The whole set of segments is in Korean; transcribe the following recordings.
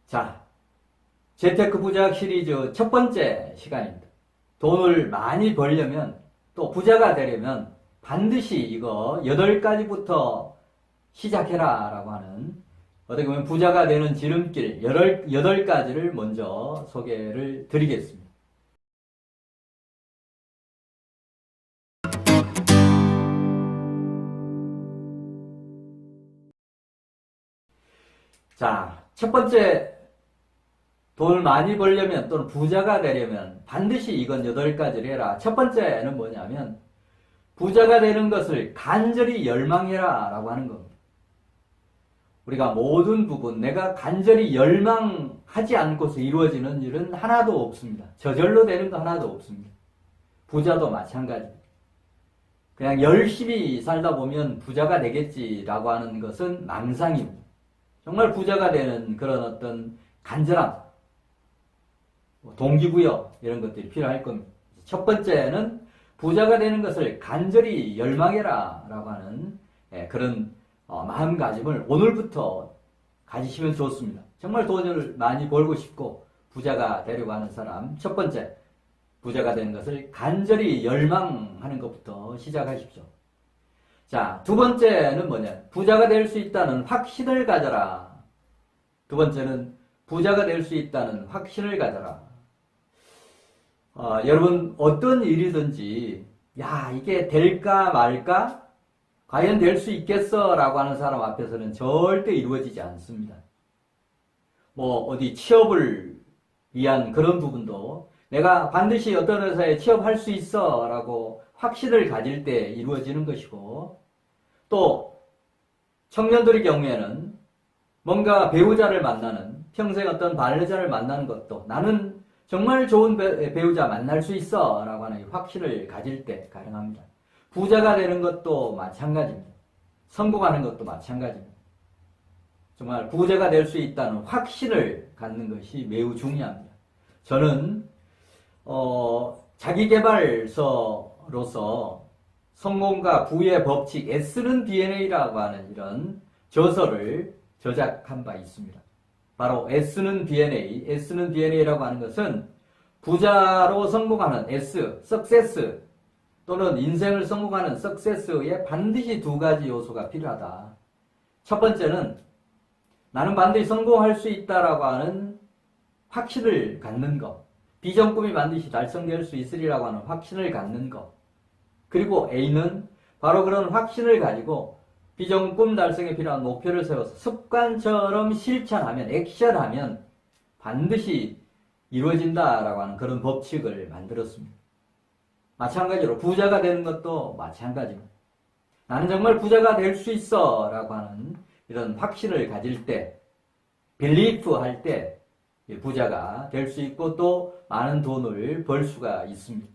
자, 재테크 부자 시리즈 첫 번째 시간입니다. 돈을 많이 벌려면 또 부자가 되려면 반드시 이거 8가지부터 시작해라 라고 하는 어떻게 보면 부자가 되는 지름길 8가지를 먼저 소개를 드리겠습니다. 자, 첫 번째 돈을 많이 벌려면 또는 부자가 되려면 반드시 이건 8가지를 해라. 첫 번째는 뭐냐면 부자가 되는 것을 간절히 열망해라 라고 하는 겁니다. 우리가 모든 부분 내가 간절히 열망하지 않고서 이루어지는 일은 하나도 없습니다. 저절로 되는 거 하나도 없습니다. 부자도 마찬가지입니다. 그냥 열심히 살다 보면 부자가 되겠지라고 하는 것은 망상입니다. 정말 부자가 되는 그런 어떤 간절함, 동기부여 이런 것들이 필요할 겁니다. 첫 번째는 부자가 되는 것을 간절히 열망해라 라고 하는 그런 마음가짐을 오늘부터 가지시면 좋습니다. 정말 돈을 많이 벌고 싶고 부자가 되려고 하는 사람, 첫 번째 부자가 되는 것을 간절히 열망하는 것부터 시작하십시오. 자, 두 번째는 뭐냐? 부자가 될 수 있다는 확신을 가져라. 두 번째는 부자가 될 수 있다는 확신을 가져라. 여러분 어떤 일이든지 야 이게 될까 말까? 과연 될 수 있겠어? 라고 하는 사람 앞에서는 절대 이루어지지 않습니다. 뭐 어디 취업을 위한 그런 부분도 내가 반드시 어떤 회사에 취업할 수 있어 라고 확신을 가질 때 이루어지는 것이고, 또 청년들의 경우에는 뭔가 배우자를 만나는, 평생 어떤 반려자를 만나는 것도 나는 정말 좋은 배우자 만날 수 있어 라고 하는 확신을 가질 때 가능합니다. 부자가 되는 것도 마찬가지입니다. 성공하는 것도 마찬가지입니다. 정말 부자가 될 수 있다는 확신을 갖는 것이 매우 중요합니다. 저는 자기계발서로서 성공과 부의 법칙, 애쓰는 DNA라고 하는 이런 저서를 저작한 바 있습니다. 바로 애쓰는 DNA라고 하는 것은 부자로 성공하는 S, 석세스 또는 인생을 성공하는 석세스에 반드시 2가지 요소가 필요하다. 첫 번째는 나는 반드시 성공할 수 있다라고 하는 확신을 갖는 것, 비전 꿈이 반드시 달성될 수 있으리라고 하는 확신을 갖는 것. 그리고 A는 바로 그런 확신을 가지고 비전 꿈 달성에 필요한 목표를 세워서 습관처럼 실천하면, 액션하면 반드시 이루어진다라고 하는 그런 법칙을 만들었습니다. 마찬가지로 부자가 되는 것도 마찬가지입니다. 나는 정말 부자가 될 수 있어 라고 하는 이런 확신을 가질 때, 빌리프 할 때 부자가 될 수 있고 또 많은 돈을 벌 수가 있습니다.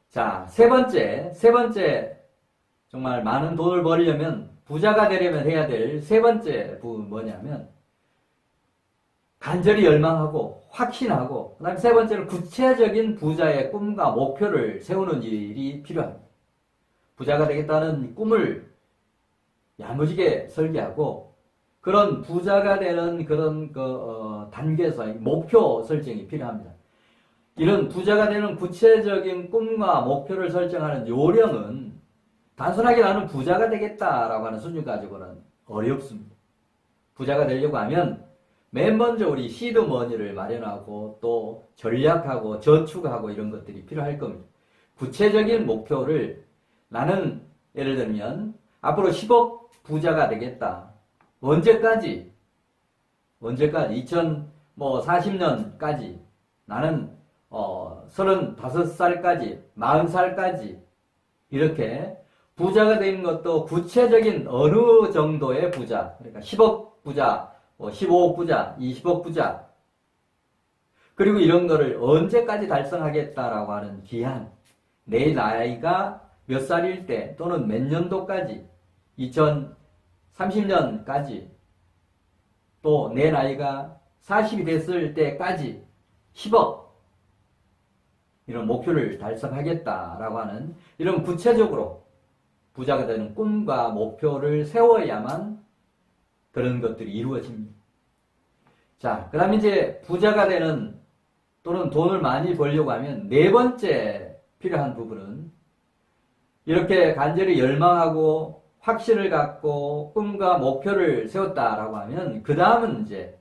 자, 세 번째 정말 많은 돈을 벌려면, 부자가 되려면 해야 될 세 번째 부분 뭐냐면 간절히 열망하고 확신하고, 그 다음에 세 번째는 구체적인 부자의 꿈과 목표를 세우는 일이 필요합니다. 부자가 되겠다는 꿈을 야무지게 설계하고 그런 부자가 되는 그런 단계에서 목표 설정이 필요합니다. 이런 부자가 되는 구체적인 꿈과 목표를 설정하는 요령은 단순하게 나는 부자가 되겠다라고 하는 수준 가지고는 어렵습니다. 부자가 되려고 하면 맨 먼저 우리 시드머니를 마련하고 또 전략하고 저축하고 이런 것들이 필요할 겁니다. 구체적인 목표를 나는 예를 들면 앞으로 10억 부자가 되겠다. 언제까지? 2040년까지 나는 35살까지, 40살까지 이렇게 부자가 되는 것도 구체적인 어느 정도의 부자, 그러니까 10억 부자, 15억 부자, 20억 부자, 그리고 이런 거를 언제까지 달성하겠다라고 하는 기한, 내 나이가 몇 살일 때 또는 몇 년도까지, 2030년까지, 또 내 나이가 40이 됐을 때까지 10억 이런 목표를 달성하겠다라고 하는 이런 구체적으로 부자가 되는 꿈과 목표를 세워야만 그런 것들이 이루어집니다. 자, 그 다음에 이제 부자가 되는 또는 돈을 많이 벌려고 하면 네 번째 필요한 부분은 이렇게 간절히 열망하고 확신을 갖고 꿈과 목표를 세웠다라고 하면 그 다음은 이제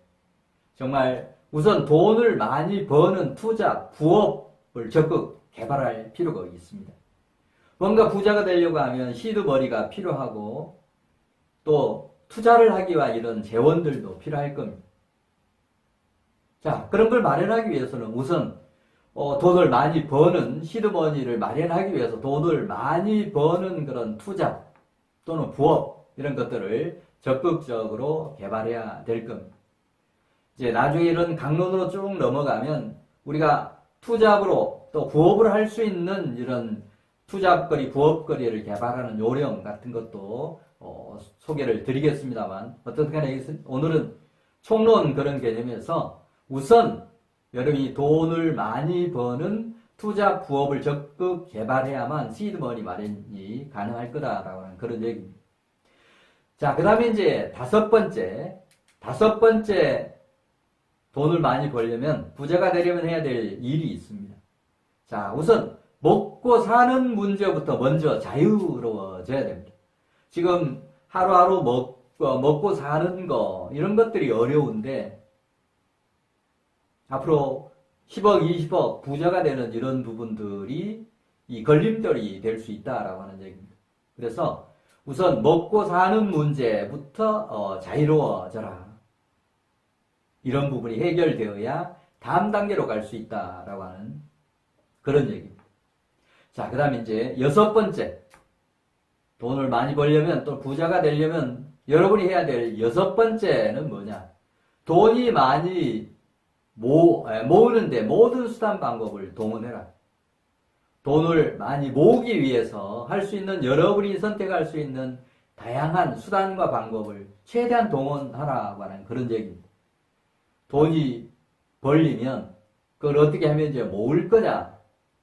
정말 우선 돈을 많이 버는 투자, 부업을 적극 개발할 필요가 있습니다. 뭔가 부자가 되려고 하면 시드머니가 필요하고 또 투자를 하기 위한 이런 재원들도 필요할 겁니다. 자, 그런 걸 마련하기 위해서는 우선 돈을 많이 버는 시드머니를 마련하기 위해서 돈을 많이 버는 그런 투자 또는 부업 이런 것들을 적극적으로 개발해야 될 겁니다. 이제 나중에 이런 강론으로 쭉 넘어가면 우리가 투잡으로 또 부업을 할 수 있는 이런 투잡거리, 부업거리를 개발하는 요령 같은 것도 소개를 드리겠습니다만 어떻든 간에 오늘은 총론 그런 개념에서 우선 여러분이 돈을 많이 버는 투자 부업을 적극 개발해야만 시드머니 마련이 가능할 거다라고 하는 그런 얘기입니다. 자, 그 다음에 이제 다섯 번째 돈을 많이 벌려면 부자가 되려면 해야 될 일이 있습니다. 자, 우선 먹고 사는 문제부터 먼저 자유로워져야 됩니다. 지금 하루하루 먹고 사는 거 이런 것들이 어려운데 앞으로 10억, 20억 부자가 되는 이런 부분들이 이 걸림돌이 될 수 있다라고 하는 얘기입니다. 그래서 우선 먹고 사는 문제부터 자유로워져라. 이런 부분이 해결되어야 다음 단계로 갈 수 있다라고 하는 그런 얘기입니다. 자, 그 다음에 이제 여섯 번째. 돈을 많이 벌려면 또 부자가 되려면 여러분이 해야 될 여섯 번째는 뭐냐? 돈이 많이 모으는데 모든 수단 방법을 동원해라. 돈을 많이 모으기 위해서 할 수 있는 여러분이 선택할 수 있는 다양한 수단과 방법을 최대한 동원하라고 하는 그런 얘기입니다. 돈이 벌리면 그걸 어떻게 하면 이제 모을 거냐?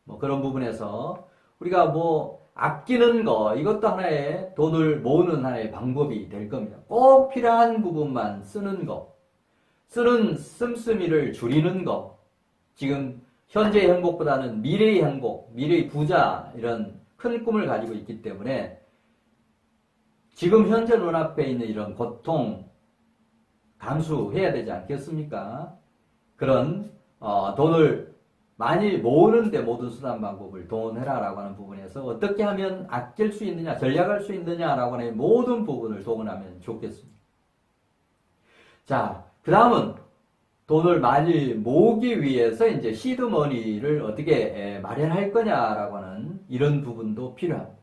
뭐 그런 부분에서 우리가 뭐 아끼는 거 이것도 하나의 돈을 모으는 하나의 방법이 될 겁니다. 꼭 필요한 부분만 쓰는 거. 쓰는 씀씀이를 줄이는 거. 지금 현재의 행복보다는 미래의 행복, 미래의 부자 이런 큰 꿈을 가지고 있기 때문에 지금 현재 눈앞에 있는 이런 고통 감수해야 되지 않겠습니까? 그런 돈을 많이 모으는데 모든 수단 방법을 동원해라라고 하는 부분에서 어떻게 하면 아낄 수 있느냐, 전략할 수 있느냐라고 하는 모든 부분을 동원하면 좋겠습니다. 자, 그 다음은 돈을 많이 모으기 위해서 이제 시드머니를 어떻게 마련할 거냐라고 하는 이런 부분도 필요합니다.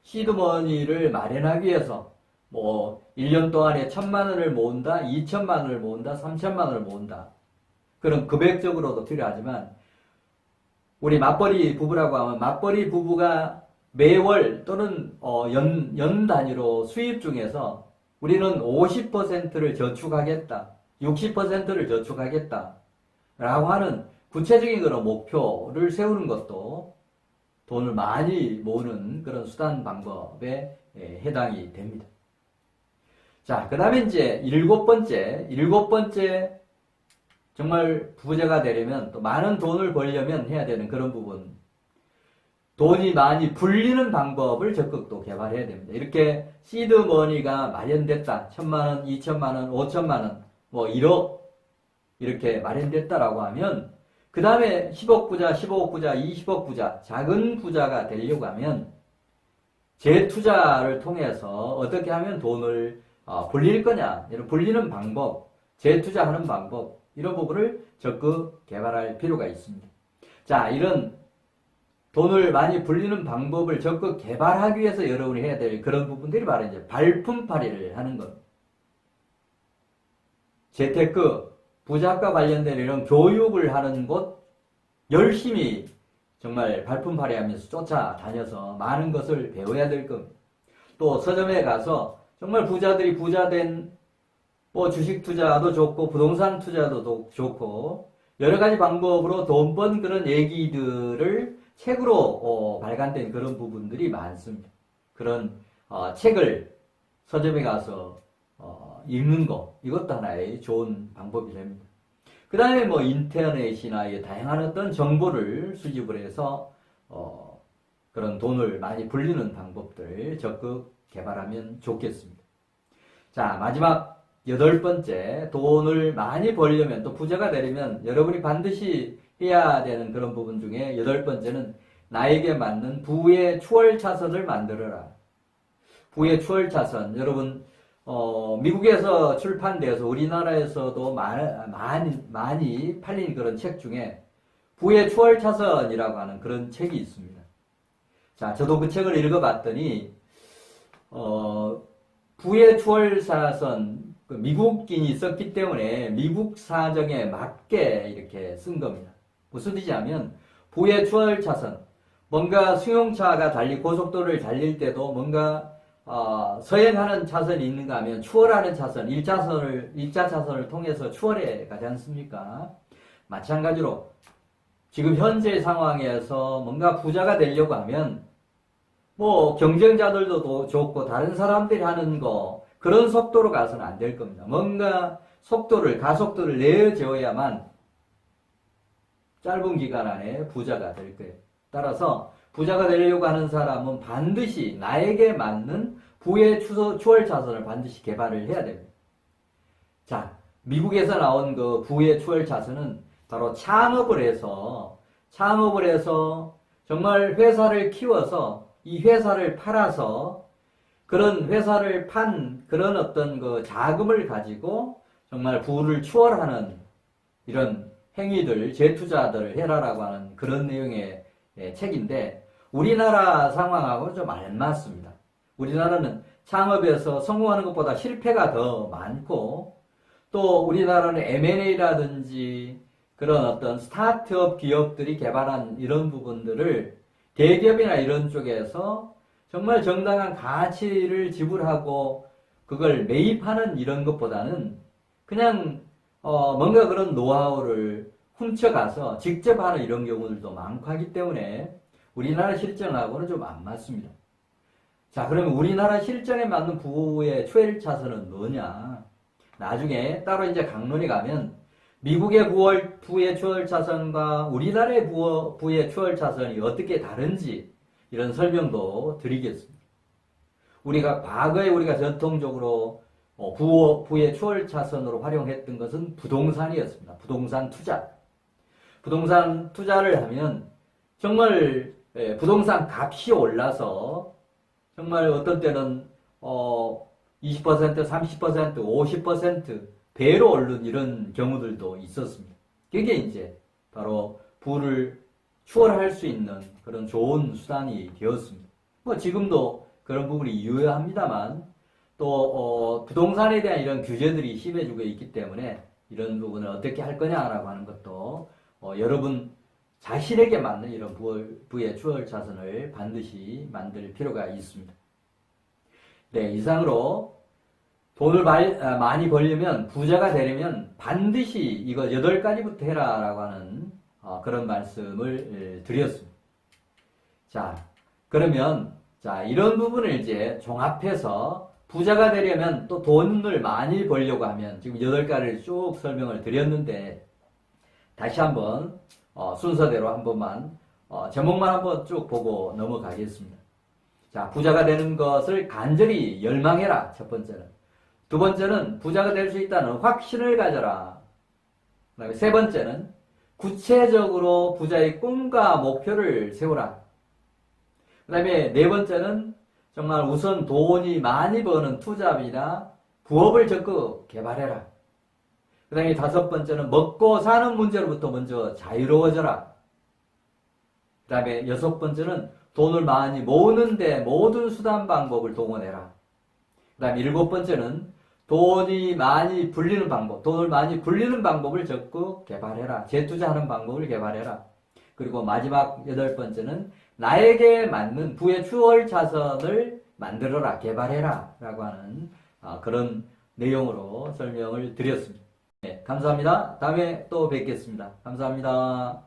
시드머니를 마련하기 위해서 뭐 1년 동안에 1,000만 원을 모은다, 2,000만 원을 모은다, 3,000만 원을 모은다. 그런 금액적으로도 필요하지만 우리 맞벌이 부부라고 하면 맞벌이 부부가 매월 또는 연 단위로 수입 중에서 우리는 50%를 저축하겠다, 60%를 저축하겠다 라고 하는 구체적인 그런 목표를 세우는 것도 돈을 많이 모으는 그런 수단 방법에 해당이 됩니다. 자, 그 다음에 이제 일곱 번째 정말 부자가 되려면 또 많은 돈을 벌려면 해야 되는 그런 부분. 돈이 많이 불리는 방법을 적극 또 개발해야 됩니다. 이렇게 시드머니가 마련됐다. 1,000만 원, 2,000만 원, 5,000만 원, 뭐 1억 이렇게 마련됐다라고 하면 그 다음에 10억 부자, 15억 부자, 20억 부자, 작은 부자가 되려고 하면 재투자를 통해서 어떻게 하면 돈을 불릴 거냐, 이런 불리는 방법, 재투자하는 방법 이런 부분을 적극 개발할 필요가 있습니다. 자, 이런 돈을 많이 불리는 방법을 적극 개발하기 위해서 여러분이 해야 될 그런 부분들이 바로 이제 발품팔이를 하는 겁니다. 재테크, 부자과 관련된 이런 교육을 하는 곳 열심히 정말 발품팔이 하면서 쫓아다녀서 많은 것을 배워야 될 겁니다. 또 서점에 가서 정말 부자들이 부자된 뭐 주식 투자도 좋고 부동산 투자도 좋고 여러 가지 방법으로 돈 번 그런 얘기들을 책으로 발간된 그런 부분들이 많습니다. 그런 책을 서점에 가서 읽는 거, 이것도 하나의 좋은 방법이 됩니다. 그 다음에 뭐 인터넷이나 다양한 어떤 정보를 수집을 해서 그런 돈을 많이 불리는 방법들 적극 개발하면 좋겠습니다. 자, 마지막 8번째, 돈을 많이 벌려면, 또 부자가 되려면 여러분이 반드시 해야 되는 그런 부분 중에 8번째는 나에게 맞는 부의 추월차선을 만들어라. 부의 추월차선, 여러분 미국에서 출판돼서 우리나라에서도 많이 팔린 그런 책 중에 부의 추월차선이라고 하는 그런 책이 있습니다. 자, 저도 그 책을 읽어봤더니 부의 추월차선, 미국인이 썼기 때문에 미국 사정에 맞게 이렇게 쓴 겁니다. 무슨 뜻이냐면 부의 추월차선, 뭔가 승용차가 고속도로를 달릴 때도 뭔가 서행하는 차선이 있는가 하면 추월하는 차선, 1차 차선을 통해서 추월해 가지 않습니까? 마찬가지로 지금 현재 상황에서 뭔가 부자가 되려고 하면 뭐 경쟁자들도 좋고 다른 사람들이 하는 거 그런 속도로 가서는 안 될 겁니다. 뭔가 가속도를 내어줘야만 짧은 기간 안에 부자가 될 거예요. 따라서 부자가 되려고 하는 사람은 반드시 나에게 맞는 부의 추월 차선을 반드시 개발을 해야 됩니다. 자, 미국에서 나온 그 부의 추월 차선은 바로 창업을 해서 정말 회사를 키워서 이 회사를 팔아서 그런 회사를 판 그런 어떤 그 자금을 가지고 정말 부를 추월하는 이런 행위들, 재투자들을 해라라고 하는 그런 내용의 책인데 우리나라 상황하고는 좀 안 맞습니다. 우리나라는 창업에서 성공하는 것보다 실패가 더 많고 또 우리나라는 M&A라든지 그런 어떤 스타트업 기업들이 개발한 이런 부분들을 대기업이나 이런 쪽에서 정말 정당한 가치를 지불하고 그걸 매입하는 이런 것보다는 그냥 뭔가 그런 노하우를 훔쳐가서 직접 하는 이런 경우들도 많고 하기 때문에 우리나라 실정하고는 좀 안 맞습니다. 자, 그러면 우리나라 실정에 맞는 부의 추월 차선은 뭐냐? 나중에 따로 이제 강론에 가면 미국의 부의 추월 차선과 우리나라의 부의 추월 차선이 어떻게 다른지 이런 설명도 드리겠습니다. 과거에 우리가 전통적으로 부의 추월 차선으로 활용했던 것은 부동산이었습니다. 부동산 투자. 부동산 투자를 하면 정말 부동산 값이 올라서 정말 어떤 때는 20%, 30%, 50% 배로 오른 이런 경우들도 있었습니다. 그게 이제 바로 부를 추월할 수 있는 그런 좋은 수단이 되었습니다. 뭐 지금도 그런 부분이 유효합니다만 또 부동산에 대한 이런 규제들이 심해지고 있기 때문에 이런 부분을 어떻게 할 거냐라고 하는 것도 여러분 자신에게 맞는 이런 부의 추월 차선을 반드시 만들 필요가 있습니다. 네, 이상으로 돈을 많이 벌려면 부자가 되려면 반드시 이거 8가지부터 해라라고 하는 그런 말씀을 드렸습니다. 자, 그러면 이런 부분을 이제 종합해서 부자가 되려면 또 돈을 많이 벌려고 하면 지금 8가지를 쭉 설명을 드렸는데 다시 한번 순서대로 한 번만 제목만 한번 쭉 보고 넘어가겠습니다. 자, 부자가 되는 것을 간절히 열망해라. 첫 번째는. 두 번째는 부자가 될 수 있다는 확신을 가져라. 그다음에 세 번째는 구체적으로 부자의 꿈과 목표를 세우라. 그다음에 네 번째는 정말 우선 돈이 많이 버는 투잡이나 부업을 적극 개발해라. 그 다음에 다섯 번째는 먹고 사는 문제로부터 먼저 자유로워져라. 그 다음에 여섯 번째는 돈을 많이 모으는데 모든 수단 방법을 동원해라. 그 다음에 일곱 번째는 돈을 많이 불리는 방법을 적극 개발해라. 재투자하는 방법을 개발해라. 그리고 마지막 여덟 번째는 나에게 맞는 부의 추월 차선을 만들어라, 개발해라 라고 하는 그런 내용으로 설명을 드렸습니다. 네, 감사합니다. 다음에 또 뵙겠습니다. 감사합니다.